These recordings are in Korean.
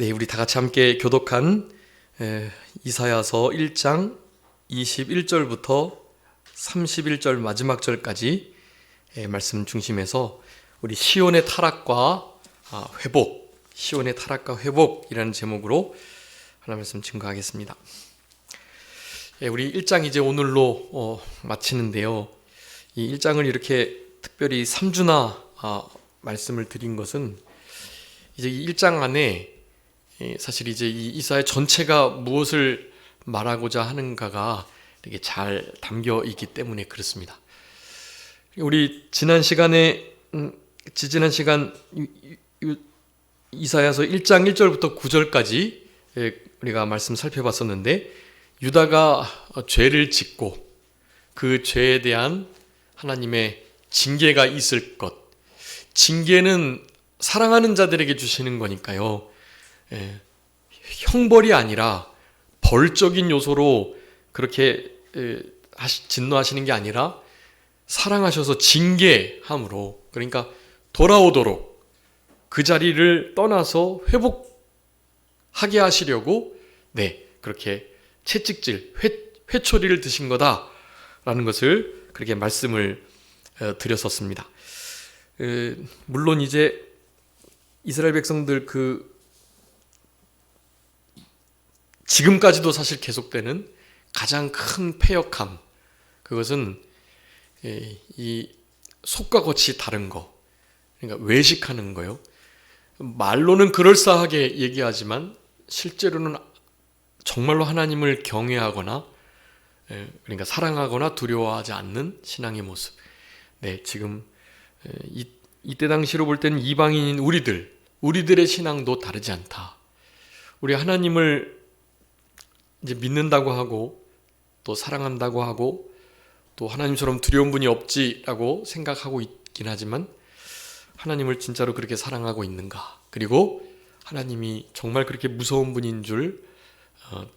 네, 우리 다 같이 함께 교독한 이사야서 1장 21절부터 31절 마지막 절까지 말씀 중심에서 우리 시온의 타락과 회복, 시온의 타락과 회복이라는 제목으로 하나님 말씀 증거하겠습니다. 우리 1장 이제 오늘로 마치는데요. 이 1장을 이렇게 특별히 3주나 말씀을 드린 것은 이제 이 1장 안에 사실 이제 이 이사야 전체가 무엇을 말하고자 하는가가 이렇게 잘 담겨 있기 때문에 그렇습니다. 우리 지난 시간 이사야서 1장 1절부터 9절까지 우리가 말씀 살펴봤었는데, 유다가 죄를 짓고 그 죄에 대한 하나님의 징계가 있을 것, 징계는 사랑하는 자들에게 주시는 거니까요, 형벌이 아니라 벌적인 요소로 그렇게 진노하시는 게 아니라 사랑하셔서 징계함으로, 그러니까 돌아오도록 그 자리를 떠나서 회복하게 하시려고 그렇게 채찍질, 회초리를 드신 거다라는 것을 그렇게 말씀을 드렸었습니다. 물론 이제 이스라엘 백성들 지금까지도 사실 계속되는 가장 큰 패역함, 그것은 이 속과 겉이 다른 거, 그러니까 외식하는 거요. 말로는 그럴싸하게 얘기하지만 실제로는 정말로 하나님을 경외하거나, 그러니까 사랑하거나 두려워하지 않는 신앙의 모습. 지금 이때 당시로 볼 때는 이방인인 우리들의 신앙도 다르지 않다. 우리 하나님을 이제 믿는다고 하고 또 사랑한다고 하고 또 하나님처럼 두려운 분이 없지라고 생각하고 있긴 하지만, 하나님을 진짜로 그렇게 사랑하고 있는가, 그리고 하나님이 정말 그렇게 무서운 분인 줄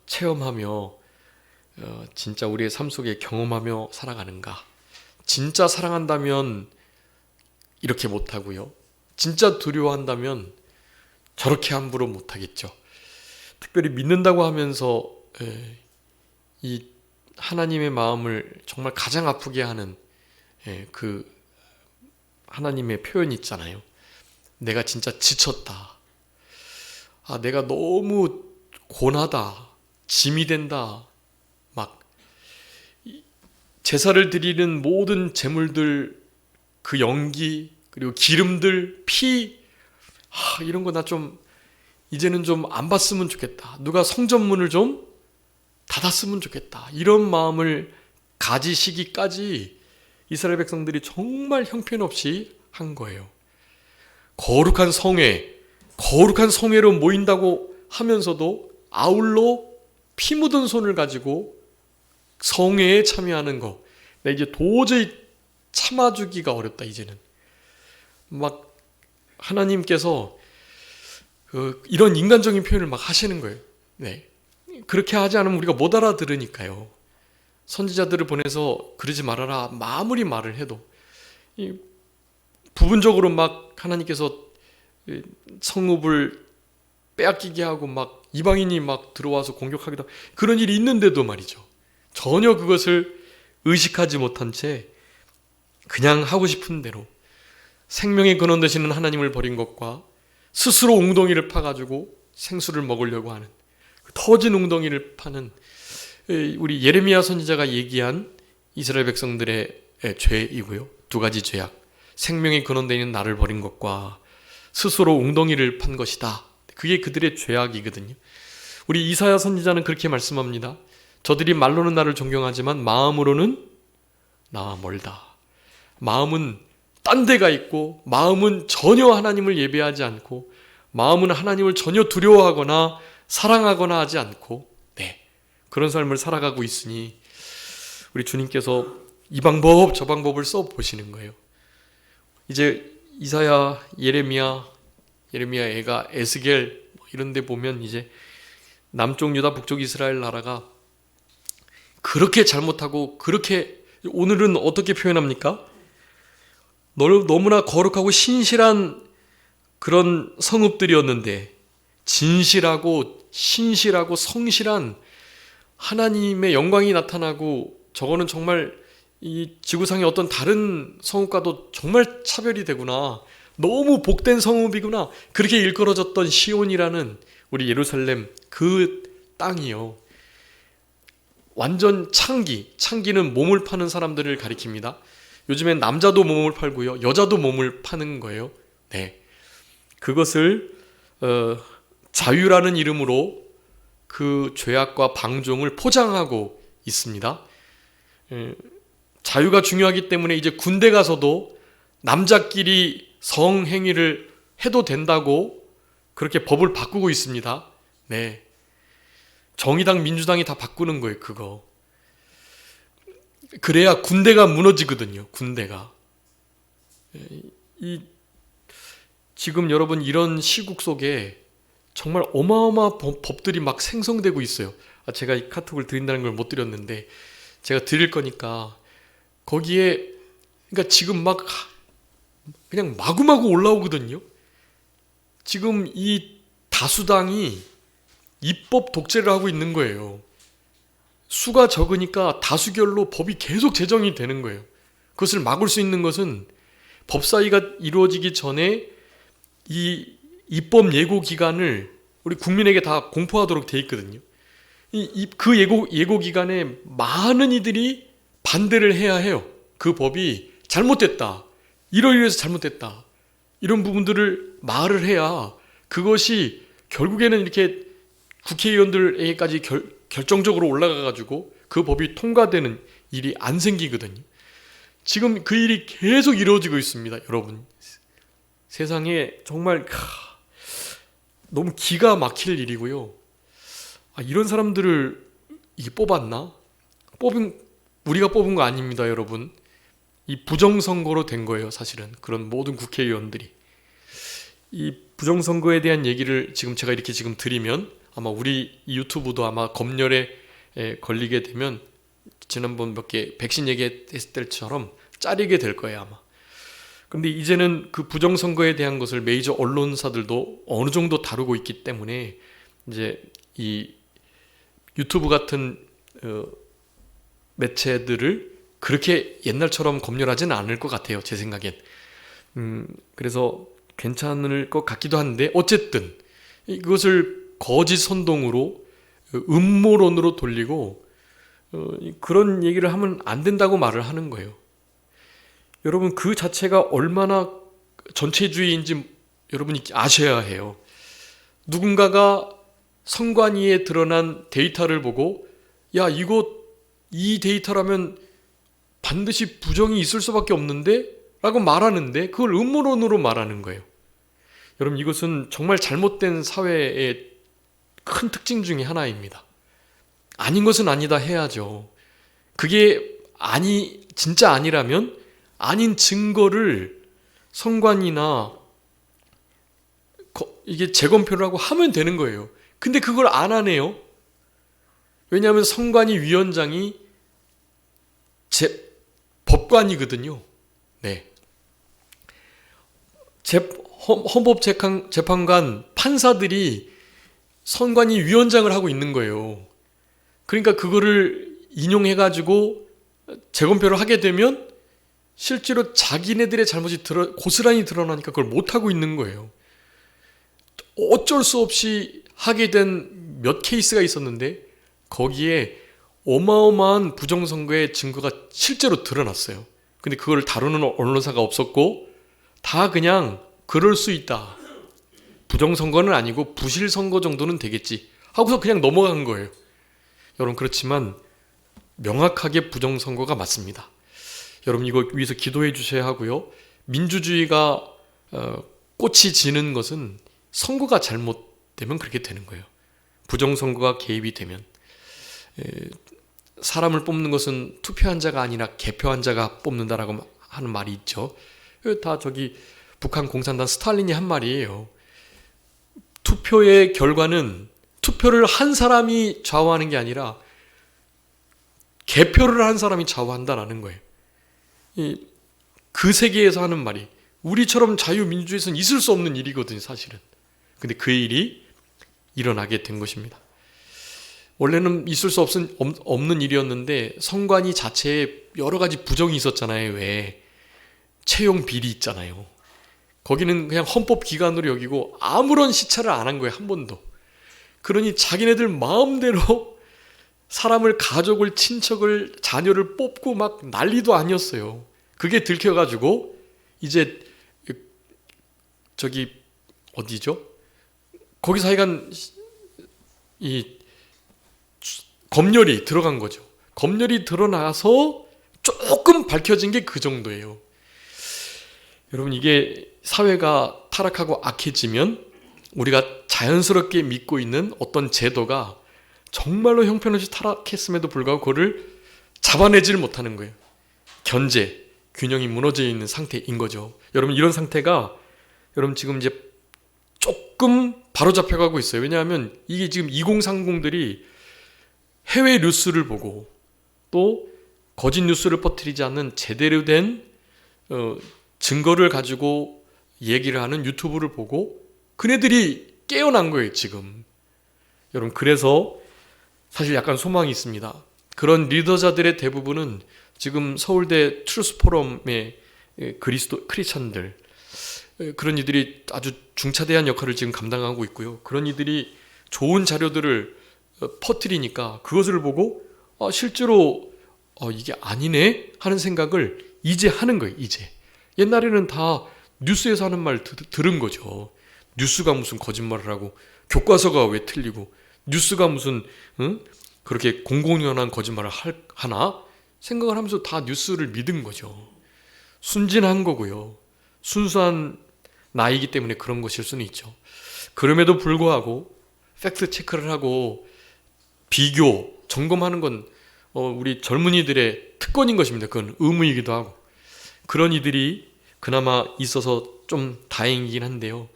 체험하며 진짜 우리의 삶 속에 경험하며 살아가는가. 진짜 사랑한다면 이렇게 못하고요, 진짜 두려워한다면 저렇게 함부로 못하겠죠. 특별히 믿는다고 하면서 이 하나님의 마음을 정말 가장 아프게 하는 그 하나님의 표현이 있잖아요. 내가 진짜 지쳤다, 내가 너무 고나다, 짐이 된다, 막 제사를 드리는 모든 제물들, 그 연기, 그리고 기름들, 피, 이런 거 나 좀 이제는 좀 안 봤으면 좋겠다, 누가 성전문을 좀 닫았으면 좋겠다, 이런 마음을 가지시기까지 이스라엘 백성들이 정말 형편없이 한 거예요. 거룩한 성회로 모인다고 하면서도 아울러 피 묻은 손을 가지고 성회에 참여하는 거, 나 이제 도저히 참아주기가 어렵다. 이제는 막 하나님께서 이런 인간적인 표현을 막 하시는 거예요. 그렇게 하지 않으면 우리가 못 알아들으니까요. 선지자들을 보내서 그러지 말아라 아무리 말을 해도 부분적으로 막 하나님께서 성읍을 빼앗기게 하고 막 이방인이 막 들어와서 공격하기도 하고 그런 일이 있는데도 말이죠, 전혀 그것을 의식하지 못한 채 그냥 하고 싶은 대로 생명의 근원 되시는 하나님을 버린 것과 스스로 웅덩이를 파가지고 생수를 먹으려고 하는 터진 웅덩이를 파는 우리 예레미야 선지자가 얘기한 이스라엘 백성들의 죄이고요. 두 가지 죄악, 생명의 근원 되는 나를 버린 것과 스스로 웅덩이를 판 것이다. 그게 그들의 죄악이거든요. 우리 이사야 선지자는 그렇게 말씀합니다. 저들이 말로는 나를 존경하지만 마음으로는 나와 멀다. 마음은 딴 데가 있고, 마음은 전혀 하나님을 예배하지 않고, 마음은 하나님을 전혀 두려워하거나 사랑하거나 하지 않고 그런 삶을 살아가고 있으니 우리 주님께서 이 방법 저 방법을 써보시는 거예요. 이제 이사야, 예레미야 애가 에스겔 이런 데 보면 이제 남쪽 유다 북쪽 이스라엘 나라가 그렇게 잘못하고, 그렇게 오늘은 어떻게 표현합니까? 너무나 거룩하고 신실한 그런 성읍들이었는데 진실하고 신실하고 성실한 하나님의 영광이 나타나고, 저거는 정말 이 지구상의 어떤 다른 성읍과도 정말 차별이 되구나, 너무 복된 성읍이구나, 그렇게 일컬어졌던 시온이라는 우리 예루살렘 그 땅이요, 완전 창기는 몸을 파는 사람들을 가리킵니다. 요즘엔 남자도 몸을 팔고요, 여자도 몸을 파는 거예요. 네, 그것을 자유라는 이름으로 그 죄악과 방종을 포장하고 있습니다. 자유가 중요하기 때문에 이제 군대 가서도 남자끼리 성행위를 해도 된다고 그렇게 법을 바꾸고 있습니다. 네, 정의당, 민주당이 다 바꾸는 거예요, 그거. 그래야 군대가 무너지거든요, 군대가. 지금 여러분, 이런 시국 속에 정말 어마어마한 법들이 막 생성되고 있어요. 제가 이 카톡을 드린다는 걸 못 드렸는데 제가 드릴 거니까, 거기에 그러니까 지금 막 그냥 마구마구 올라오거든요. 지금 이 다수당이 입법 독재를 하고 있는 거예요. 수가 적으니까 다수결로 법이 계속 제정이 되는 거예요. 그것을 막을 수 있는 것은 법사위가 이루어지기 전에 이 입법 예고 기간을 우리 국민에게 다 공포하도록 돼 있거든요. 그 예고 기간에 많은 이들이 반대를 해야 해요. 그 법이 잘못됐다, 이러이러해서 잘못됐다, 이런 부분들을 말을 해야 그것이 결국에는 이렇게 국회의원들에게까지 결정적으로 올라가가지고 그 법이 통과되는 일이 안 생기거든요. 지금 그 일이 계속 이루어지고 있습니다, 여러분. 세상에 정말 너무 기가 막힐 일이고요. 이런 사람들을 뽑았나? 우리가 뽑은 거 아닙니다, 여러분. 이 부정선거로 된 거예요, 사실은. 그런 모든 국회의원들이. 이 부정선거에 대한 얘기를 제가 이렇게 드리면 아마 우리 유튜브도 아마 검열에 걸리게 되면 지난번 몇 개 백신 얘기했을 때처럼 짜리게 될 거예요, 아마. 근데 이제는 그 부정선거에 대한 것을 메이저 언론사들도 어느 정도 다루고 있기 때문에 이제 이 유튜브 같은 매체들을 그렇게 옛날처럼 검열하지는 않을 것 같아요, 제 생각엔. 그래서 괜찮을 것 같기도 한데, 어쨌든 이것을 거짓 선동으로, 음모론으로 돌리고 그런 얘기를 하면 안 된다고 말을 하는 거예요. 여러분, 그 자체가 얼마나 전체주의인지 여러분이 아셔야 해요. 누군가가 선관위에 드러난 데이터를 보고, 야, 이 데이터라면 반드시 부정이 있을 수밖에 없는데? 라고 말하는데, 그걸 음모론으로 말하는 거예요. 여러분, 이것은 정말 잘못된 사회의 큰 특징 중에 하나입니다. 아닌 것은 아니다 해야죠. 그게 진짜 아니라면 아닌 증거를 선관위나 이게 재검표를 하고 하면 되는 거예요. 근데 그걸 안 하네요. 왜냐하면 선관위 위원장이 법관이거든요. 네. 헌법재판관 판사들이 선관위 위원장을 하고 있는 거예요. 그러니까 그거를 인용해가지고 재검표를 하게 되면 실제로 자기네들의 잘못이 고스란히 드러나니까 그걸 못하고 있는 거예요. 어쩔 수 없이 하게 된 몇 케이스가 있었는데 거기에 어마어마한 부정선거의 증거가 실제로 드러났어요. 근데 그걸 다루는 언론사가 없었고 다 그냥 그럴 수 있다, 부정선거는 아니고 부실선거 정도는 되겠지 하고서 그냥 넘어간 거예요. 여러분, 그렇지만 명확하게 부정선거가 맞습니다. 여러분, 이거 위해서 기도해 주셔야 하고요. 민주주의가 꽃이 지는 것은 선거가 잘못되면 그렇게 되는 거예요. 부정선거가 개입이 되면. 사람을 뽑는 것은 투표한 자가 아니라 개표한 자가 뽑는다라고 하는 말이 있죠. 다 북한 공산당 스탈린이 한 말이에요. 투표의 결과는 투표를 한 사람이 좌우하는 게 아니라 개표를 한 사람이 좌우한다라는 거예요. 그 세계에서 하는 말이 우리처럼 자유민주주의에서는 있을 수 없는 일이거든요, 사실은. 근데 그 일이 일어나게 된 것입니다. 원래는 있을 수 없는 일이었는데 성관이 자체에 여러 가지 부정이 있었잖아요. 왜? 채용 비리 있잖아요. 거기는 그냥 헌법 기관으로 여기고 아무런 시찰을 안 한 거예요. 한 번도. 그러니 자기네들 마음대로 사람을, 가족을, 친척을, 자녀를 뽑고 막 난리도 아니었어요. 그게 들켜가지고 이제 저기 어디죠? 거기서 하여간 이 검열이 들어간 거죠. 검열이 드러나서 조금 밝혀진 게 그 정도예요. 여러분, 이게 사회가 타락하고 악해지면 우리가 자연스럽게 믿고 있는 어떤 제도가 정말로 형편없이 타락했음에도 불구하고 그거를 잡아내지를 못하는 거예요. 견제, 균형이 무너져 있는 상태인 거죠. 여러분, 이런 상태가 여러분 지금 이제 조금 바로잡혀가고 있어요. 왜냐하면 이게 지금 2030들이 해외 뉴스를 보고 또 거짓 뉴스를 퍼뜨리지 않는 제대로 된 증거를 가지고 얘기를 하는 유튜브를 보고 그네들이 깨어난 거예요, 지금. 여러분, 그래서 사실 약간 소망이 있습니다. 그런 리더자들의 대부분은 지금 서울대 트루스 포럼의 크리스찬들, 그런 이들이 아주 중차대한 역할을 지금 감당하고 있고요. 그런 이들이 좋은 자료들을 퍼뜨리니까 그것을 보고 실제로 이게 아니네 하는 생각을 이제 하는 거예요. 이제. 옛날에는 다 뉴스에서 하는 말 들은 거죠. 뉴스가 무슨 거짓말을 하고 교과서가 왜 틀리고 뉴스가 무슨 그렇게 공공연한 거짓말을 하나 생각을 하면서 다 뉴스를 믿은 거죠. 순진한 거고요. 순수한 나이기 때문에 그런 것일 수는 있죠. 그럼에도 불구하고 팩트 체크를 하고 비교, 점검하는 건 우리 젊은이들의 특권인 것입니다. 그건 의무이기도 하고. 그런 이들이 그나마 있어서 좀 다행이긴 한데요.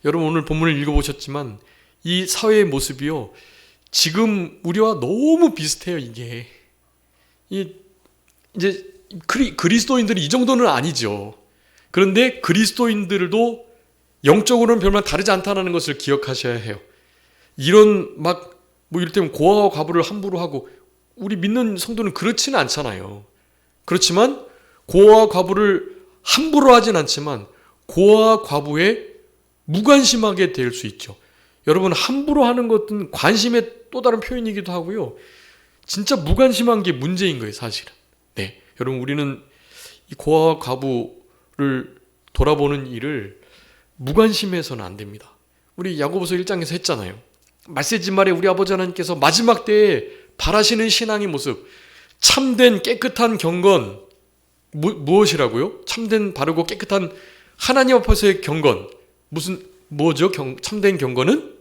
여러분, 오늘 본문을 읽어보셨지만 이 사회의 모습이요, 지금 우리와 너무 비슷해요. 이게 이제 그리스도인들이 이 정도는 아니죠. 그런데 그리스도인들도 영적으로는 별반 다르지 않다는 것을 기억하셔야 해요. 이런 이를테면 고아와 과부를 함부로 하고, 우리 믿는 성도는 그렇지는 않잖아요. 그렇지만 고아와 과부를 함부로 하진 않지만 고아와 과부에 무관심하게 될 수 있죠. 여러분, 함부로 하는 것은 관심의 또 다른 표현이기도 하고요. 진짜 무관심한 게 문제인 거예요, 사실은. 네, 여러분, 우리는 이 고아와 과부를 돌아보는 일을 무관심해서는 안 됩니다. 우리 야고보서 1장에서 했잖아요. 말세지 말에 우리 아버지 하나님께서 마지막 때에 바라시는 신앙의 모습, 참된 깨끗한 경건, 무엇이라고요? 참된 바르고 깨끗한 하나님 앞에서의 경건, 뭐죠? 참된 경건은?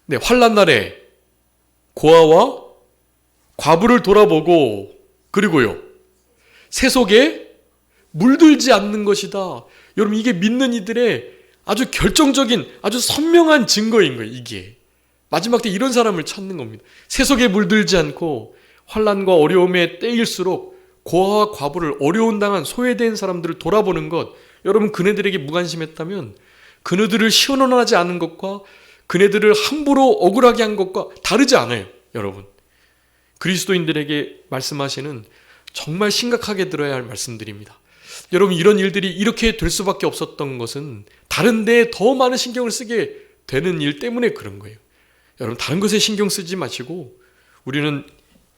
네, 환난 날에 고아와 과부를 돌아보고, 그리고요, 세속에 물들지 않는 것이다. 여러분, 이게 믿는 이들의 아주 결정적인, 아주 선명한 증거인 거예요. 이게 마지막 때 이런 사람을 찾는 겁니다. 세속에 물들지 않고 환난과 어려움의 때일수록 고아와 과부를, 어려운 당한 소외된 사람들을 돌아보는 것, 여러분, 그네들에게 무관심했다면 그네들을 시원하지 않은 것과 그네들을 함부로 억울하게 한 것과 다르지 않아요. 여러분, 그리스도인들에게 말씀하시는 정말 심각하게 들어야 할 말씀들입니다. 여러분, 이런 일들이 이렇게 될 수밖에 없었던 것은 다른 데에 더 많은 신경을 쓰게 되는 일 때문에 그런 거예요. 여러분, 다른 것에 신경 쓰지 마시고 우리는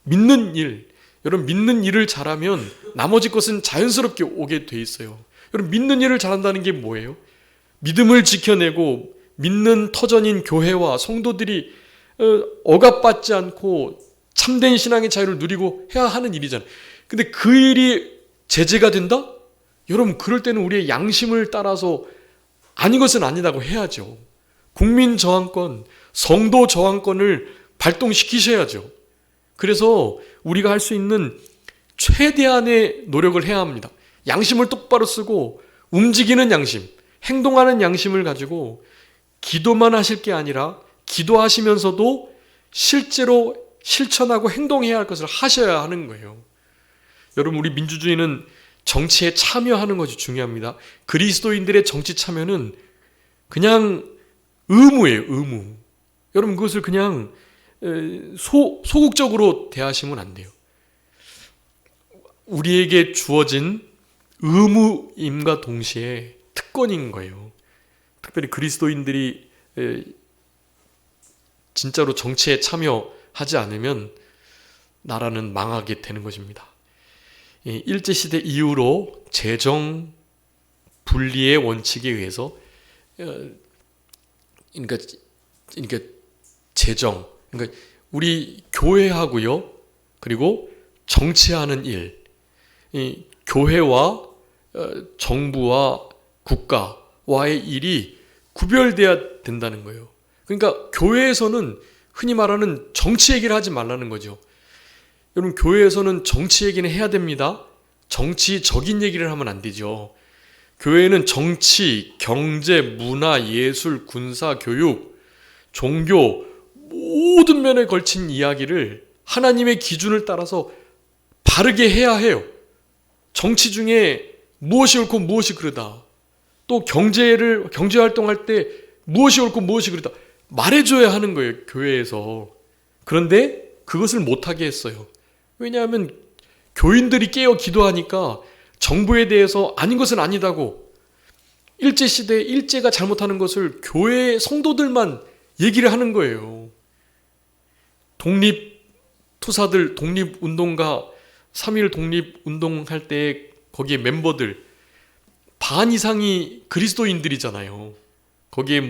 믿는 일, 여러분, 믿는 일을 잘하면 나머지 것은 자연스럽게 오게 돼 있어요. 여러분, 믿는 일을 잘한다는 게 뭐예요? 믿음을 지켜내고 믿는 터전인 교회와 성도들이 억압받지 않고 참된 신앙의 자유를 누리고 해야 하는 일이잖아요. 근데 그 일이 제재가 된다? 여러분, 그럴 때는 우리의 양심을 따라서 아닌 것은 아니다고 해야죠. 국민 저항권, 성도 저항권을 발동시키셔야죠. 그래서 우리가 할 수 있는 최대한의 노력을 해야 합니다. 양심을 똑바로 쓰고 움직이는 양심, 행동하는 양심을 가지고 기도만 하실 게 아니라 기도하시면서도 실제로 실천하고 행동해야 할 것을 하셔야 하는 거예요. 여러분, 우리 민주주의는 정치에 참여하는 것이 중요합니다. 그리스도인들의 정치 참여는 그냥 의무예요, 의무. 여러분 그것을 그냥 소극적으로 대하시면 안 돼요. 우리에게 주어진 의무임과 동시에 특권인 거예요. 특별히 그리스도인들이 진짜로 정치에 참여하지 않으면 나라는 망하게 되는 것입니다. 일제시대 이후로 재정 분리의 원칙에 의해서 그러니까 재정, 그러니까 우리 교회하고요, 그리고 정치하는 일, 이 교회와 정부와 국가와의 일이 구별돼야 된다는 거예요. 그러니까 교회에서는 흔히 말하는 정치 얘기를 하지 말라는 거죠. 여러분 교회에서는 정치 얘기는 해야 됩니다. 정치적인 얘기를 하면 안 되죠. 교회는 정치, 경제, 문화, 예술, 군사, 교육, 종교 모든 면에 걸친 이야기를 하나님의 기준을 따라서 바르게 해야 해요. 정치 중에 무엇이 옳고 무엇이 그르다. 또 경제 활동할 때 무엇이 옳고 무엇이 그르다. 말해줘야 하는 거예요, 교회에서. 그런데 그것을 못하게 했어요. 왜냐하면 교인들이 깨어 기도하니까 정부에 대해서 아닌 것은 아니다고, 일제시대에 일제가 잘못하는 것을 교회 성도들만 얘기를 하는 거예요. 독립투사들, 독립운동가, 3.1 독립운동할 때 거기에 멤버들 반 이상이 그리스도인들이잖아요. 거기에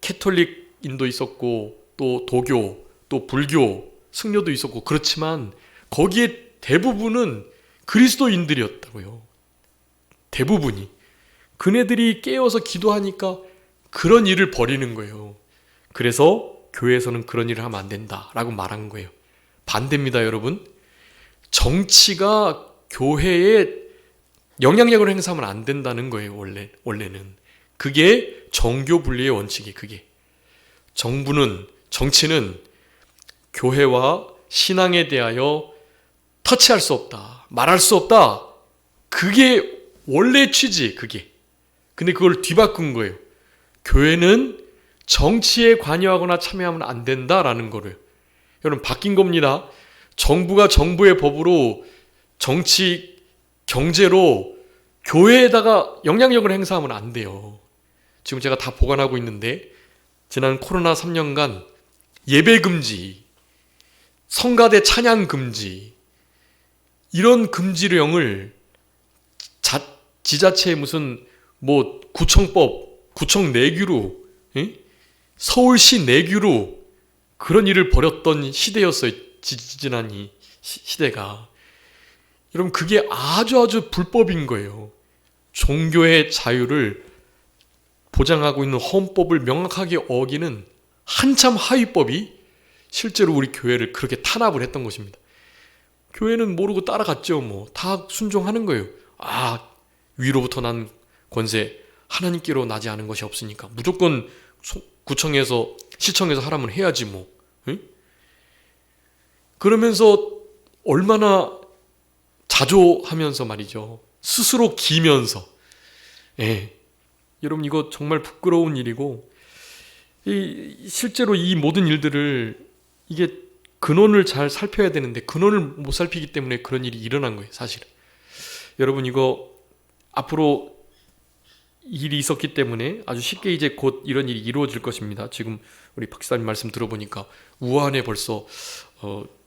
캐톨릭인도 있었고 또 도교, 또 불교, 승려도 있었고, 그렇지만 거기에 대부분은 그리스도인들이었다고요. 대부분이. 그네들이 깨어서 기도하니까 그런 일을 벌이는 거예요. 그래서 교회에서는 그런 일을 하면 안 된다라고 말한 거예요. 반대입니다, 여러분. 정치가 정치에 영향력을 행사하면 안 된다는 거예요. 원래는 그게 정교 분리의 원칙이. 그게 정치는 교회와 신앙에 대하여 터치할 수 없다, 말할 수 없다. 그게 원래 취지. 그게. 근데 그걸 뒤바꾼 거예요. 교회는 정치에 관여하거나 참여하면 안 된다라는 거를. 여러분 바뀐 겁니다. 정부가 정부의 법으로 정치, 경제로 교회에다가 영향력을 행사하면 안 돼요. 지금 제가 다 보관하고 있는데 지난 코로나 3년간 예배 금지, 성가대 찬양 금지, 이런 금지령을 지자체의 무슨 구청법, 구청 내규로, 서울시 내규로 그런 일을 벌였던 시대였어요. 지난 이 시대가. 여러분 그게 아주 불법인 거예요. 종교의 자유를 보장하고 있는 헌법을 명확하게 어기는 한참 하위법이 실제로 우리 교회를 그렇게 탄압을 했던 것입니다. 교회는 모르고 따라갔죠. 다 순종하는 거예요. 위로부터 난 권세, 하나님께로 나지 않은 것이 없으니까 무조건 구청에서, 시청에서 하라면 해야지 그러면서 얼마나 자조하면서 말이죠. 스스로 기면서. 여러분 이거 정말 부끄러운 일이고, 실제로 이 모든 일들을 이게 근원을 잘 살펴야 되는데 근원을 못 살피기 때문에 그런 일이 일어난 거예요, 사실은. 여러분 이거 앞으로 일이 있었기 때문에 아주 쉽게 이제 곧 이런 일이 이루어질 것입니다. 지금 우리 박사님 말씀 들어보니까 우한에 벌써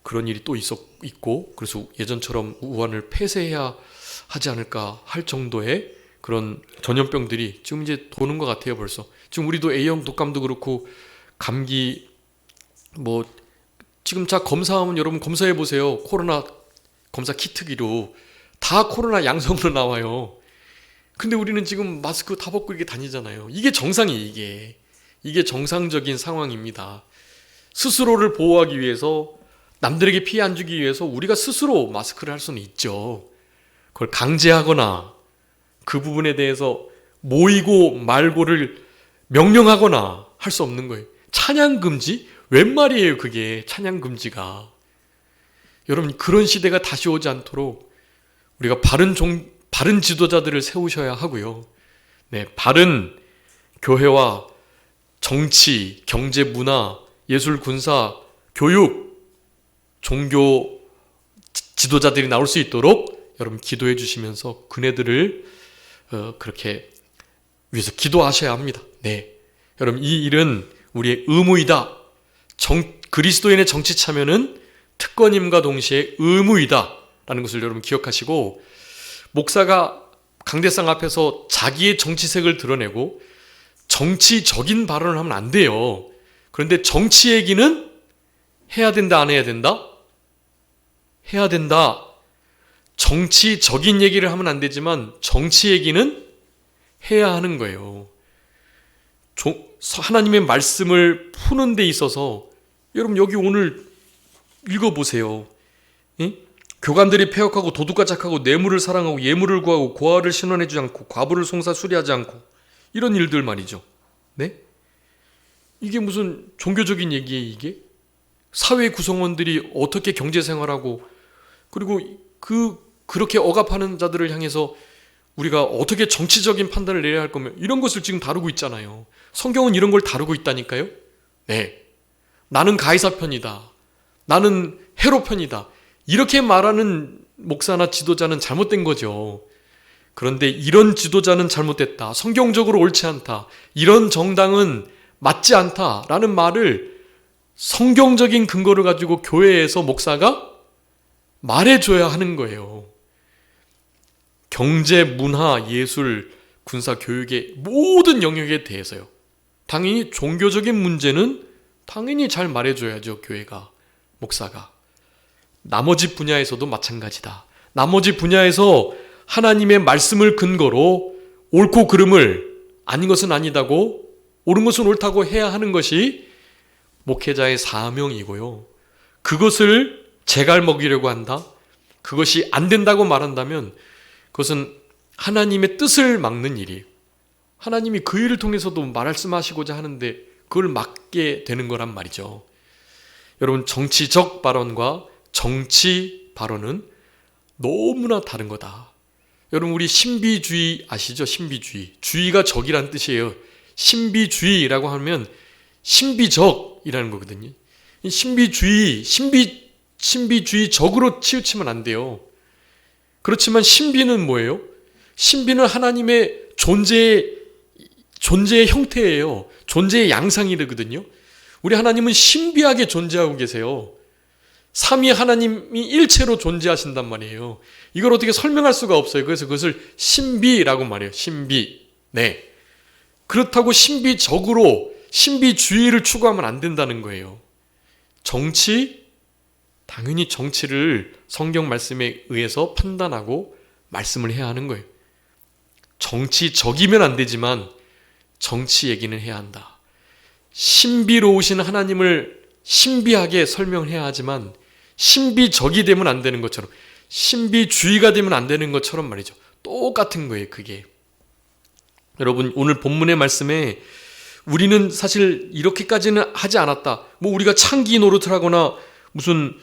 그런 일이 또 있고, 그래서 예전처럼 우한을 폐쇄해야 하지 않을까 할 정도의 그런 전염병들이 지금 이제 도는 것 같아요. 벌써 지금 우리도 A형 독감도 그렇고 감기 지금 검사하면 여러분 검사해 보세요. 코로나 검사 키트기로 다 코로나 양성으로 나와요. 근데 우리는 지금 마스크 다 벗고 이렇게 다니잖아요. 이게 정상이에요. 이게 정상적인 상황입니다. 스스로를 보호하기 위해서, 남들에게 피해 안 주기 위해서 우리가 스스로 마스크를 할 수는 있죠. 그걸 강제하거나 그 부분에 대해서 모이고 말고를 명령하거나 할 수 없는 거예요. 찬양 금지? 웬 말이에요 그게, 찬양 금지가. 여러분 그런 시대가 다시 오지 않도록 우리가 바른 지도자들을 세우셔야 하고요. 바른 교회와 정치, 경제, 문화, 예술, 군사, 교육, 종교 지도자들이 나올 수 있도록 여러분 기도해 주시면서 그네들을 그렇게 위해서 기도하셔야 합니다. 네, 여러분 이 일은 우리의 의무이다. 그리스도인의 정치 참여는 특권임과 동시에 의무이다 라는 것을 여러분 기억하시고, 목사가 강대상 앞에서 자기의 정치색을 드러내고 정치적인 발언을 하면 안 돼요. 그런데 정치 얘기는 해야 된다, 안 해야 된다? 해야 된다. 정치적인 얘기를 하면 안 되지만 정치 얘기는 해야 하는 거예요. 하나님의 말씀을 푸는 데 있어서 여러분 여기 오늘 읽어보세요. 교관들이 폐역하고 도둑과 착하고 뇌물을 사랑하고 예물을 구하고 고아를 신원해주지 않고 과부를 송사 수리하지 않고 이런 일들 말이죠. 네? 이게 무슨 종교적인 얘기예요 이게? 사회 구성원들이 어떻게 경제생활하고 그리고 그렇게 억압하는 자들을 향해서 우리가 어떻게 정치적인 판단을 내려야 할 거면 이런 것을 지금 다루고 있잖아요. 성경은 이런 걸 다루고 있다니까요. 네, 나는 가이사 편이다. 나는 헤롯 편이다. 이렇게 말하는 목사나 지도자는 잘못된 거죠. 그런데 이런 지도자는 잘못됐다. 성경적으로 옳지 않다. 이런 정당은 맞지 않다라는 말을 성경적인 근거를 가지고 교회에서 목사가 말해줘야 하는 거예요. 경제, 문화, 예술, 군사, 교육의 모든 영역에 대해서요. 당연히 종교적인 문제는 당연히 잘 말해줘야죠. 교회가, 목사가. 나머지 분야에서도 마찬가지다. 나머지 분야에서 하나님의 말씀을 근거로 옳고 그름을 아닌 것은 아니다고 옳은 것은 옳다고 해야 하는 것이 목회자의 사명이고요. 그것을 재갈 먹이려고 한다. 그것이 안 된다고 말한다면 그것은 하나님의 뜻을 막는 일이에요. 하나님이 그 일을 통해서도 말씀하시고자 하는데 그걸 막게 되는 거란 말이죠. 여러분, 정치적 발언과 정치 발언은 너무나 다른 거다. 여러분, 우리 신비주의 아시죠? 신비주의. 주의가 적이란 뜻이에요. 신비주의라고 하면 신비적이라는 거거든요. 신비주의적으로 치우치면 안 돼요. 그렇지만 신비는 뭐예요? 신비는 하나님의 존재의 형태예요. 존재의 양상이거든요. 우리 하나님은 신비하게 존재하고 계세요. 삼위 하나님이 일체로 존재하신단 말이에요. 이걸 어떻게 설명할 수가 없어요. 그래서 그것을 신비라고 말해요. 신비. 네. 그렇다고 신비적으로 신비주의를 추구하면 안 된다는 거예요. 당연히 정치를 성경 말씀에 의해서 판단하고 말씀을 해야 하는 거예요. 정치적이면 안 되지만 정치 얘기는 해야 한다. 신비로우신 하나님을 신비하게 설명해야 하지만 신비적이 되면 안 되는 것처럼, 신비주의가 되면 안 되는 것처럼 말이죠. 똑같은 거예요, 그게. 여러분, 오늘 본문의 말씀에 우리는 사실 이렇게까지는 하지 않았다. 뭐 우리가 창기 노릇을 하거나 무슨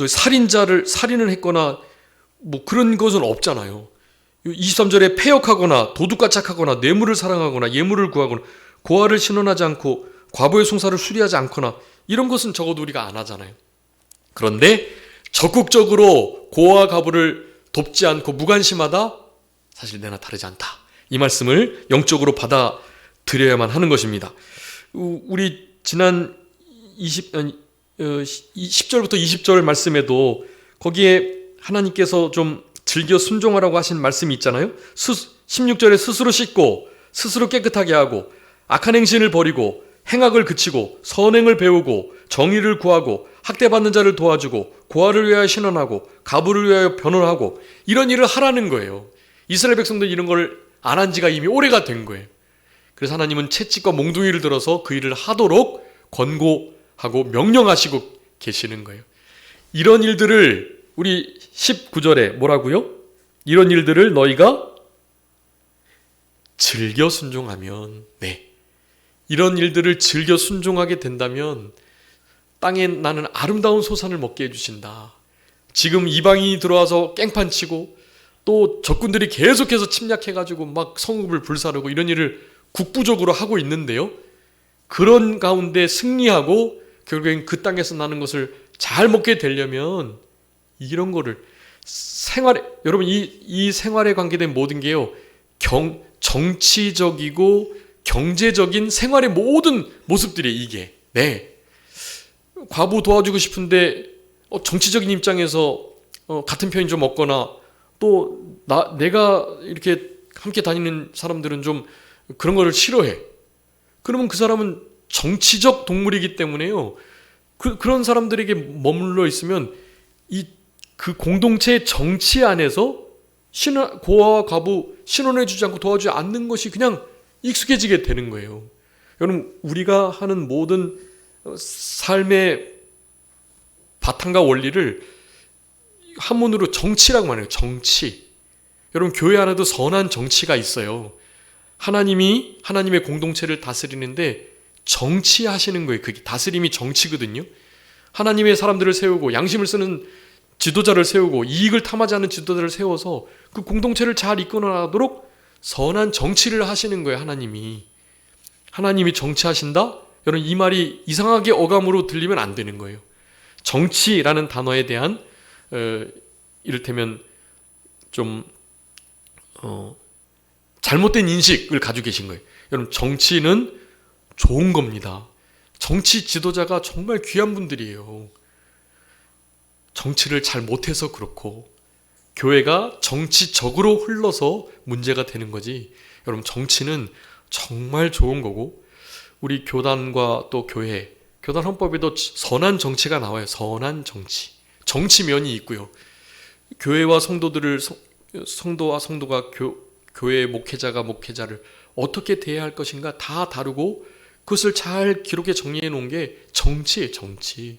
살인을 했거나 뭐 그런 것은 없잖아요. 23절에 폐역하거나 도둑과 착하거나 뇌물을 사랑하거나 예물을 구하거나 고아를 신원하지 않고 과부의 송사를 수리하지 않거나 이런 것은 적어도 우리가 안 하잖아요. 그런데 적극적으로 고아와 과부를 돕지 않고 무관심하다? 사실 내나 다르지 않다. 이 말씀을 영적으로 받아들여야만 하는 것입니다. 우리 지난 10절부터 20절 말씀에도 거기에 하나님께서 좀 즐겨 순종하라고 하신 말씀이 있잖아요. 16절에 스스로 씻고 스스로 깨끗하게 하고 악한 행실을 버리고 행악을 그치고 선행을 배우고 정의를 구하고 학대받는 자를 도와주고 고아를 위하여 신원하고 가부를 위하여 변호하고 이런 일을 하라는 거예요. 이스라엘 백성들은 이런 걸 안 한 지가 이미 오래가 된 거예요. 그래서 하나님은 채찍과 몽둥이를 들어서 그 일을 하도록 권고하고 명령하시고 계시는 거예요. 이런 일들을 우리 19절에 뭐라고요? 이런 일들을 너희가 즐겨 순종하면, 네, 이런 일들을 즐겨 순종하게 된다면 땅에 나는 아름다운 소산을 먹게 해주신다. 지금 이방인이 들어와서 깽판 치고 또 적군들이 계속해서 침략해가지고 막 성읍을 불사르고 이런 일을 국부적으로 하고 있는데요. 그런 가운데 승리하고 결국엔 그 땅에서 나는 것을 잘 먹게 되려면 이런 거를 여러분 이 생활에 관계된 모든 게요, 정치적이고 경제적인 생활의 모든 모습들이 이게. 네. 과부 도와주고 싶은데 정치적인 입장에서 같은 편이 좀 없거나 또 내가 이렇게 함께 다니는 사람들은 좀 그런 거를 싫어해. 그러면 그 사람은 정치적 동물이기 때문에요. 그런 사람들에게 머물러 있으면 그 공동체의 정치 안에서 고아와 과부 신원해주지 않고 도와주지 않는 것이 그냥 익숙해지게 되는 거예요. 여러분, 우리가 하는 모든 삶의 바탕과 원리를 한문으로 정치라고 말해요. 정치. 여러분, 교회 안에도 선한 정치가 있어요. 하나님의 공동체를 다스리는데 정치하시는 거예요. 그게 다스림이 정치거든요. 하나님의 사람들을 세우고 양심을 쓰는 지도자를 세우고 이익을 탐하지 않는 지도자를 세워서 그 공동체를 잘 이끌어나가도록 선한 정치를 하시는 거예요. 하나님이 정치하신다? 여러분, 이 말이 이상하게 어감으로 들리면 안 되는 거예요. 정치라는 단어에 대한 이를테면 좀 잘못된 인식을 가지고 계신 거예요. 여러분, 정치는 좋은 겁니다. 정치 지도자가 정말 귀한 분들이에요. 정치를 잘 못해서 그렇고 교회가 정치적으로 흘러서 문제가 되는 거지. 여러분, 정치는 정말 좋은 거고, 우리 교단과 또 교단 헌법에도 선한 정치가 나와요. 선한 정치면이 있고요. 교회와 성도와 성도가 교회의 목회자를 어떻게 대해야 할 것인가 다 다루고 그것을 잘 기록에 정리해 놓은 게 정치예요. 정치.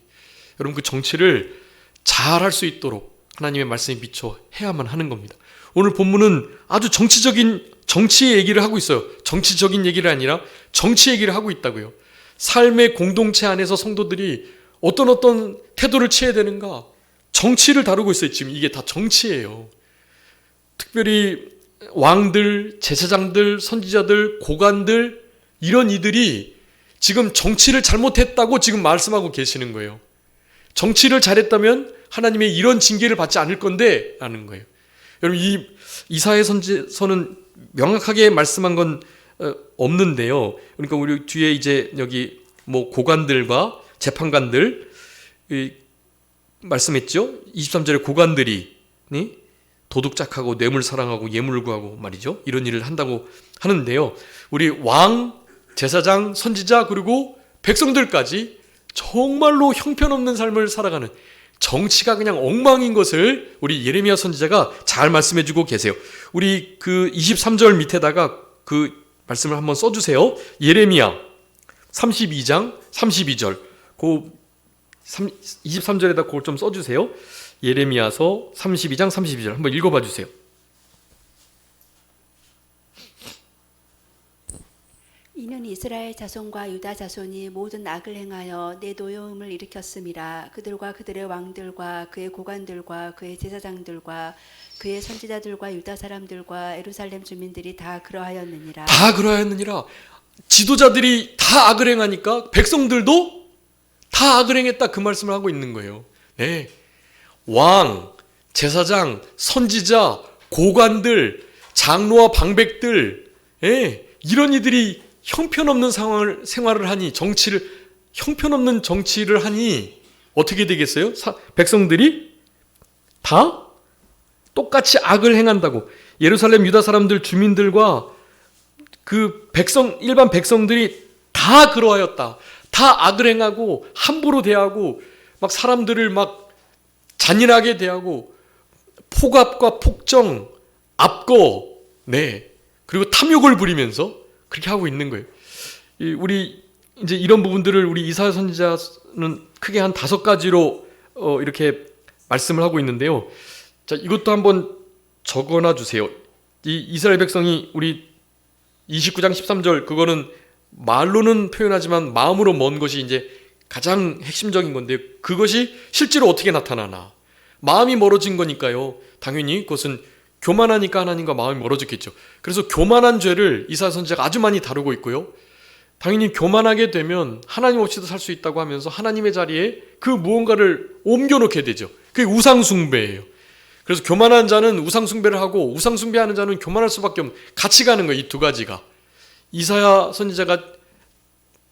여러분, 그 정치를 잘 할 수 있도록 하나님의 말씀에 비춰 해야만 하는 겁니다. 오늘 본문은 아주 정치의 얘기를 하고 있어요. 정치적인 얘기를 아니라 정치 얘기를 하고 있다고요. 삶의 공동체 안에서 성도들이 어떤 태도를 취해야 되는가, 정치를 다루고 있어요. 지금 이게 다 정치예요. 특별히 왕들, 제사장들, 선지자들, 고관들, 이런 이들이 지금 정치를 잘못했다고 지금 말씀하고 계시는 거예요. 정치를 잘했다면 하나님의 이런 징계를 받지 않을 건데 라는 거예요. 여러분, 이사야 선지서는 명확하게 말씀한 건 없는데요. 그러니까 우리 뒤에 이제 여기 고관들과 재판관들 말씀했죠. 23절에 고관들이 도둑 착하고 뇌물 사랑하고 예물 구하고 말이죠. 이런 일을 한다고 하는데요. 우리 왕, 제사장, 선지자 그리고 백성들까지 정말로 형편없는 삶을 살아가는, 정치가 그냥 엉망인 것을 우리 예레미야 선지자가 잘 말씀해주고 계세요. 우리 그 23절 밑에다가 그 말씀을 한번 써주세요. 예레미야 32장 32절 23절에다 그걸 좀 써주세요. 예레미야서 32장 32절 한번 읽어봐 주세요. 이는 이스라엘 자손과 유다 자손이 모든 악을 행하여 내 노여움을 일으켰음이라. 그들과 그들의 왕들과 그의 고관들과 그의 제사장들과 그의 선지자들과 유다 사람들과 예루살렘 주민들이 다 그러하였느니라. 다 그러하였느니라. 지도자들이 다 악을 행하니까 백성들도 다 악을 행했다, 그 말씀을 하고 있는 거예요. 네. 왕, 제사장, 선지자, 고관들, 장로와 방백들, 이런 이들이 형편없는 생활을 하니, 형편없는 정치를 하니 어떻게 되겠어요? 백성들이 다 똑같이 악을 행한다고. 예루살렘 유다 사람들, 주민들과 그 일반 백성들이 다 그러하였다. 다 악을 행하고 함부로 대하고 막 사람들을 막 잔인하게 대하고 폭압과 폭정, 압거, 그리고 탐욕을 부리면서 그렇게 하고 있는 거예요. 우리 이제 이런 부분들을 우리 이사야 선지자는 크게 한 5가지로 이렇게 말씀을 하고 있는데요. 자, 이것도 한번 적어놔 주세요. 이 이스라엘 백성이 우리 29장 13절, 그거는 말로는 표현하지만 마음으로 먼 것이 이제 가장 핵심적인 건데, 그것이 실제로 어떻게 나타나나. 마음이 멀어진 거니까요. 당연히 그것은 교만하니까 하나님과 마음이 멀어졌겠죠. 그래서 교만한 죄를 이사야 선지자가 아주 많이 다루고 있고요. 당연히 교만하게 되면 하나님 없이도 살 수 있다고 하면서 하나님의 자리에 그 무언가를 옮겨놓게 되죠. 그게 우상숭배예요. 그래서 교만한 자는 우상숭배를 하고 우상숭배하는 자는 교만할 수밖에 없는, 같이 가는 거예요. 이 두 가지가. 이사야 선지자가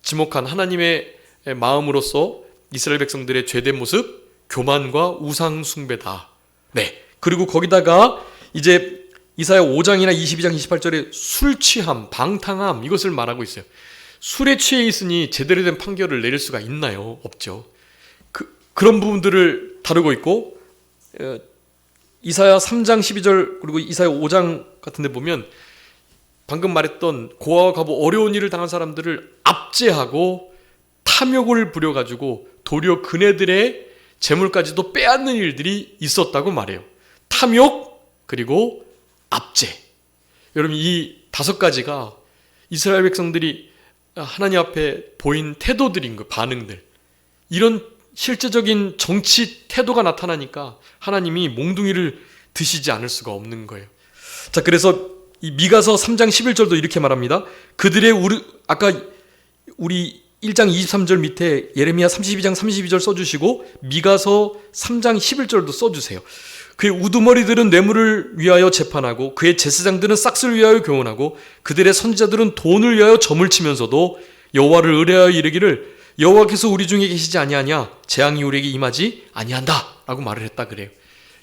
지목한 하나님의 마음으로서 이스라엘 백성들의 죄된 모습, 교만과 우상숭배다. 네. 그리고 거기다가 이제 이사야 5장이나 22장 28절에 술 취함, 방탕함, 이것을 말하고 있어요. 술에 취해 있으니 제대로 된 판결을 내릴 수가 있나요? 없죠. 그런 부분들을 다루고 있고, 이사야 3장 12절 그리고 이사야 5장 같은 데 보면 방금 말했던 고아와 과부 어려운 일을 당한 사람들을 압제하고 탐욕을 부려가지고 도리어 그네들의 재물까지도 빼앗는 일들이 있었다고 말해요. 탐욕 그리고 압제. 여러분, 이 5가지가 이스라엘 백성들이 하나님 앞에 보인 태도들인 거, 반응들. 이런 실제적인 정치 태도가 나타나니까 하나님이 몽둥이를 드시지 않을 수가 없는 거예요. 자, 그래서 이 미가서 3장 11절도 이렇게 말합니다. 그들의 아까 우리 1장 23절 밑에 예레미야 32장 32절 써주시고 미가서 3장 11절도 써주세요. 그의 우두머리들은 뇌물을 위하여 재판하고 그의 제사장들은 싹스를 위하여 교훈하고 그들의 선지자들은 돈을 위하여 점을 치면서도 여호와를 의뢰하여 이르기를 여호와께서 우리 중에 계시지 아니하냐, 재앙이 우리에게 임하지 아니한다 라고 말을 했다 그래요.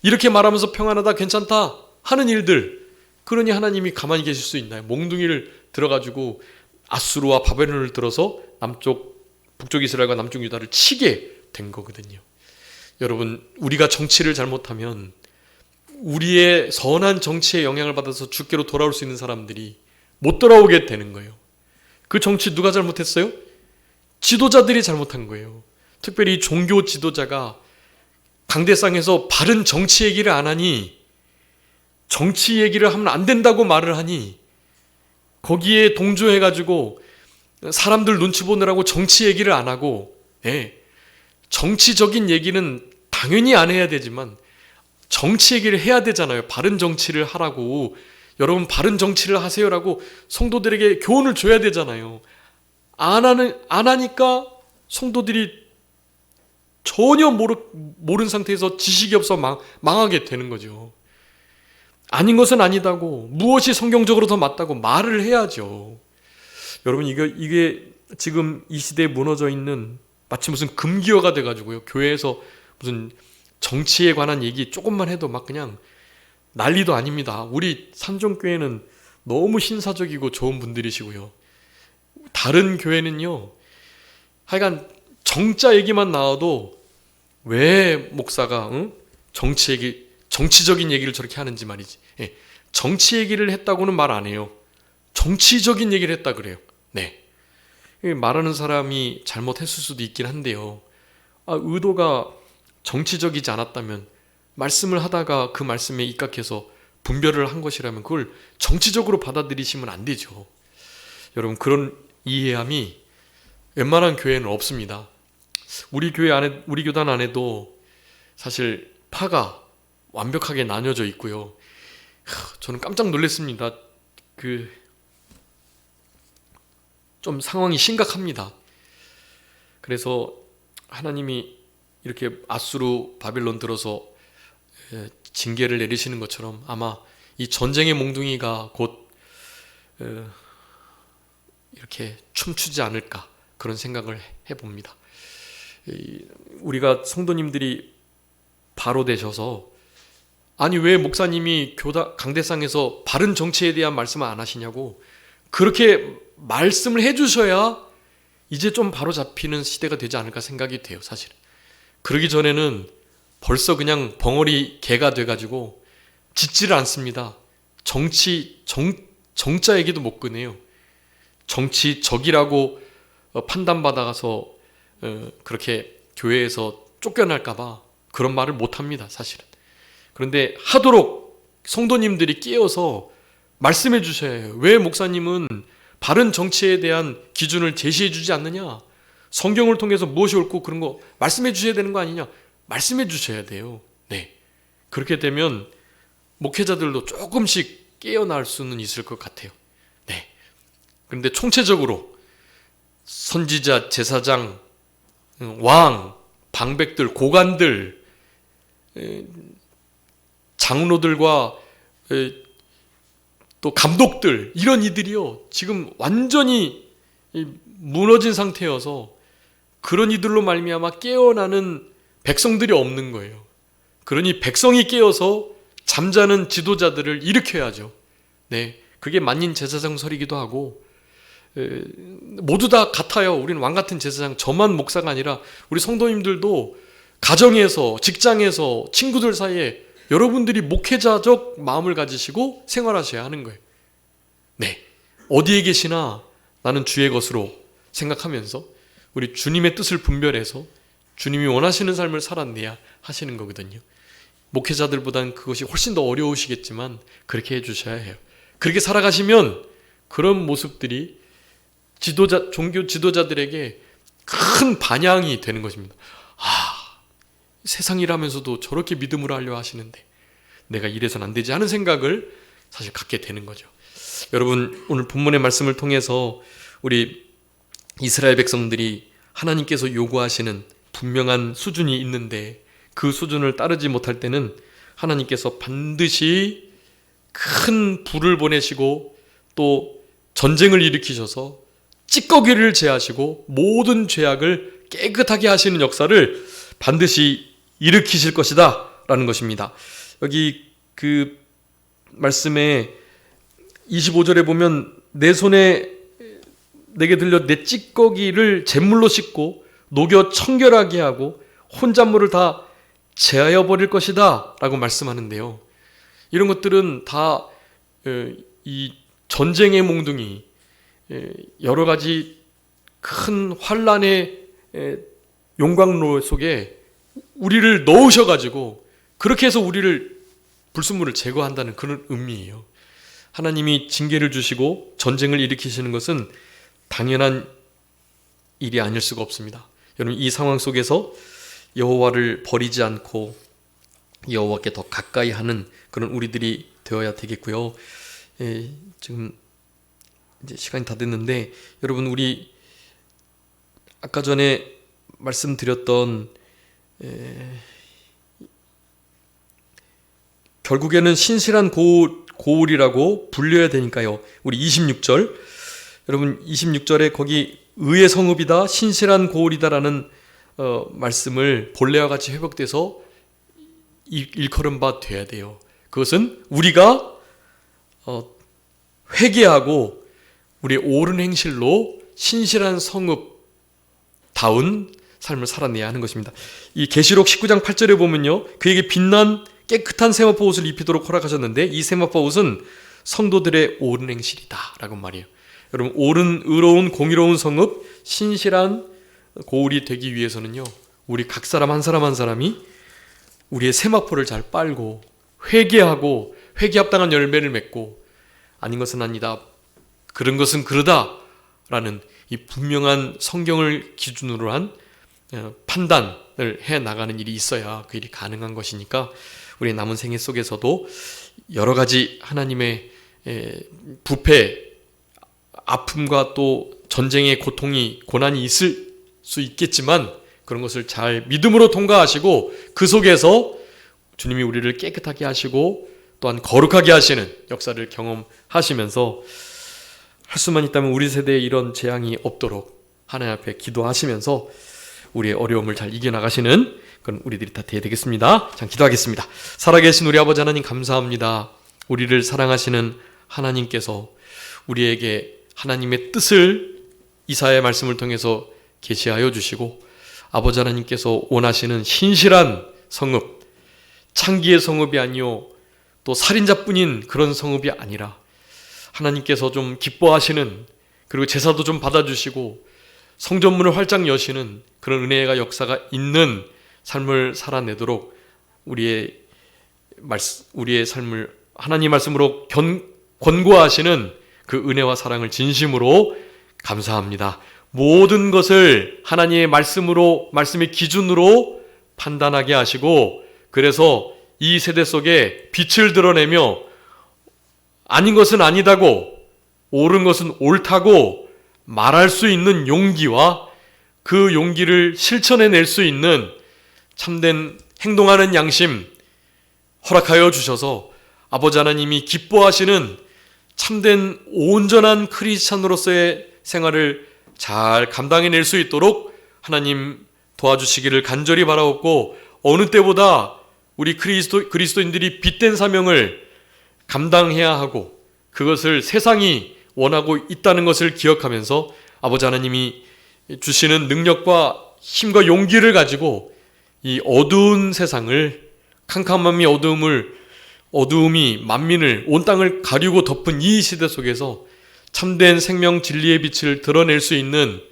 이렇게 말하면서 평안하다, 괜찮다 하는 일들, 그러니 하나님이 가만히 계실 수 있나요? 몽둥이를 들어가지고 아수르와 바벨론을 들어서 북쪽 이스라엘과 남쪽 유다를 치게 된 거거든요. 여러분, 우리가 정치를 잘못하면 우리의 선한 정치에 영향을 받아서 주께로 돌아올 수 있는 사람들이 못 돌아오게 되는 거예요. 그 정치 누가 잘못했어요? 지도자들이 잘못한 거예요. 특별히 종교 지도자가 강대상에서 바른 정치 얘기를 안 하니, 정치 얘기를 하면 안 된다고 말을 하니 거기에 동조해가지고 사람들 눈치 보느라고 정치 얘기를 안 하고, 정치적인 얘기는 당연히 안 해야 되지만 정치 얘기를 해야 되잖아요. 바른 정치를 하라고, 여러분 바른 정치를 하세요라고 성도들에게 교훈을 줘야 되잖아요. 안 하니까 성도들이 전혀 모르는 상태에서 지식이 없어 망하게 되는 거죠. 아닌 것은 아니다고, 무엇이 성경적으로 더 맞다고 말을 해야죠. 여러분, 이게 지금 이 시대에 무너져 있는 마치 무슨 금기어가 돼가지고요. 교회에서 무슨 정치에 관한 얘기 조금만 해도 막 그냥 난리도 아닙니다. 우리 산종교회는 너무 신사적이고 좋은 분들이시고요. 다른 교회는요, 하여간 정자 얘기만 나와도 왜 목사가 정치적인 얘기를 저렇게 하는지 말이지. 정치 얘기를 했다고는 말 안 해요. 정치적인 얘기를 했다 그래요. 네. 말하는 사람이 잘못했을 수도 있긴 한데요. 의도가 정치적이지 않았다면, 말씀을 하다가 그 말씀에 입각해서 분별을 한 것이라면 그걸 정치적으로 받아들이시면 안 되죠. 여러분, 그런 이해함이 웬만한 교회는 없습니다. 우리 교단 안에도 사실 파가 완벽하게 나뉘어져 있고요. 저는 깜짝 놀랐습니다. 좀 상황이 심각합니다. 그래서 하나님이 이렇게 아수르 바빌론 들어서 징계를 내리시는 것처럼 아마 이 전쟁의 몽둥이가 곧 이렇게 춤추지 않을까, 그런 생각을 해봅니다. 우리가 성도님들이 바로 되셔서, 아니 왜 목사님이 강대상에서 바른 정치에 대한 말씀을 안 하시냐고 그렇게 말씀을 해주셔야 이제 좀 바로 잡히는 시대가 되지 않을까 생각이 돼요. 사실은 그러기 전에는 벌써 그냥 벙어리 개가 돼가지고 짖지를 않습니다. 정자 얘기도 못 꺼내요. 정치적이라고 판단받아서 그렇게 교회에서 쫓겨날까봐 그런 말을 못합니다. 사실은. 그런데 하도록 성도님들이 깨어서 말씀해 주셔야 해요. 왜 목사님은 바른 정치에 대한 기준을 제시해 주지 않느냐, 성경을 통해서 무엇이 옳고 그런 거 말씀해 주셔야 되는 거 아니냐, 말씀해 주셔야 돼요. 네. 그렇게 되면 목회자들도 조금씩 깨어날 수는 있을 것 같아요. 네. 그런데 총체적으로 선지자, 제사장, 왕, 방백들, 고관들, 장로들과 또 감독들, 이런 이들이요 지금 완전히 무너진 상태여서 그런 이들로 말미암아 깨어나는 백성들이 없는 거예요. 그러니 백성이 깨어서 잠자는 지도자들을 일으켜야죠. 네, 그게 만인 제사장설이기도 하고, 모두 다 같아요. 우리는 왕 같은 제사장, 저만 목사가 아니라 우리 성도님들도 가정에서, 직장에서, 친구들 사이에 여러분들이 목회자적 마음을 가지시고 생활하셔야 하는 거예요. 네, 어디에 계시나 나는 주의 것으로 생각하면서 우리 주님의 뜻을 분별해서 주님이 원하시는 삶을 살아내야 하시는 거거든요. 목회자들보다는 그것이 훨씬 더 어려우시겠지만 그렇게 해주셔야 해요. 그렇게 살아가시면 그런 모습들이 종교 지도자들에게 큰 반향이 되는 것입니다. 세상이라면서도 저렇게 믿음으로 하려 하시는데 내가 이래서는 안 되지 하는 생각을 사실 갖게 되는 거죠. 여러분, 오늘 본문의 말씀을 통해서 우리 이스라엘 백성들이 하나님께서 요구하시는 분명한 수준이 있는데 그 수준을 따르지 못할 때는 하나님께서 반드시 큰 불을 보내시고 또 전쟁을 일으키셔서 찌꺼기를 제하시고 모든 죄악을 깨끗하게 하시는 역사를 반드시 일으키실 것이다 라는 것입니다. 여기 그 말씀에 25절에 보면 내 손에 내게 들려 내 찌꺼기를 잿물로 씻고 녹여 청결하게 하고 혼잣물을 다 제하여 버릴 것이다 라고 말씀하는데요. 이런 것들은 다 이 전쟁의 몽둥이, 여러 가지 큰 환란의 용광로 속에 우리를 넣으셔가지고 그렇게 해서 우리를 불순물을 제거한다는 그런 의미예요. 하나님이 징계를 주시고 전쟁을 일으키시는 것은 당연한 일이 아닐 수가 없습니다. 여러분, 이 상황 속에서 여호와를 버리지 않고 여호와께 더 가까이 하는 그런 우리들이 되어야 되겠고요. 지금 이제 시간이 다 됐는데 여러분, 우리 아까 전에 말씀드렸던 결국에는 신실한 고울이라고 불려야 되니까요. 우리 26절, 여러분 26절에 거기 의의 성읍이다, 신실한 고울이다라는 말씀을 본래와 같이 회복돼서 일컬은 바 돼야 돼요. 그것은 우리가 회개하고 우리의 옳은 행실로 신실한 성읍다운 삶을 살아내야 하는 것입니다. 이 계시록 19장 8절에 보면요, 그에게 빛난 깨끗한 세마포 옷을 입히도록 허락하셨는데 이 세마포 옷은 성도들의 옳은 행실이다 라고 말이에요. 여러분, 옳은, 의로운, 공의로운 성읍, 신실한 고울이 되기 위해서는요, 우리 각 사람 한 사람 한 사람이 우리의 세마포를 잘 빨고 회개하고 회개합당한 열매를 맺고 아닌 것은 아니다, 그런 것은 그러다 라는 이 분명한 성경을 기준으로 한 판단을 해 나가는 일이 있어야 그 일이 가능한 것이니까 우리의 남은 생애 속에서도 여러 가지 하나님의 부패, 아픔과 또 전쟁의 고통이, 고난이 있을 수 있겠지만 그런 것을 잘 믿음으로 통과하시고 그 속에서 주님이 우리를 깨끗하게 하시고 또한 거룩하게 하시는 역사를 경험하시면서 할 수만 있다면 우리 세대에 이런 재앙이 없도록 하나님 앞에 기도하시면서 우리의 어려움을 잘 이겨나가시는 그런 우리들이 다 되어야 되겠습니다. 자, 기도하겠습니다. 살아계신 우리 아버지 하나님, 감사합니다. 우리를 사랑하시는 하나님께서 우리에게 하나님의 뜻을 이사야의 말씀을 통해서 계시하여 주시고 아버지 하나님께서 원하시는 신실한 성읍, 창기의 성읍이 아니요 또 살인자뿐인 그런 성읍이 아니라 하나님께서 좀 기뻐하시는, 그리고 제사도 좀 받아주시고 성전문을 활짝 여시는 그런 은혜가 역사가 있는 삶을 살아내도록 우리의 삶을 하나님 말씀으로 권고하시는 그 은혜와 사랑을 진심으로 감사합니다. 모든 것을 하나님의 말씀으로, 말씀의 기준으로 판단하게 하시고 그래서 이 세대 속에 빛을 드러내며 아닌 것은 아니다고, 옳은 것은 옳다고 말할 수 있는 용기와 그 용기를 실천해낼 수 있는 참된 행동하는 양심 허락하여 주셔서 아버지 하나님이 기뻐하시는 참된 온전한 크리스찬으로서의 생활을 잘 감당해낼 수 있도록 하나님 도와주시기를 간절히 바라옵고, 어느 때보다 우리 그리스도인들이 빛된 사명을 감당해야 하고 그것을 세상이 원하고 있다는 것을 기억하면서 아버지 하나님이 주시는 능력과 힘과 용기를 가지고 이 어두운 세상을, 캄캄함이 어두움이 만민을, 온 땅을 가리고 덮은 이 시대 속에서 참된 생명 진리의 빛을 드러낼 수 있는,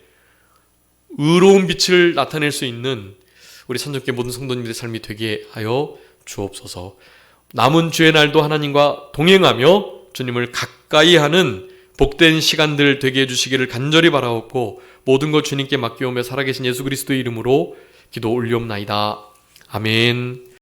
의로운 빛을 나타낼 수 있는 우리 산적계 모든 성도님들의 삶이 되게 하여 주옵소서. 남은 주의 날도 하나님과 동행하며 주님을 가까이 하는 복된 시간들 되게 해주시기를 간절히 바라옵고, 모든 것 주님께 맡겨오며 살아계신 예수 그리스도의 이름으로 기도 올리옵나이다. 아멘.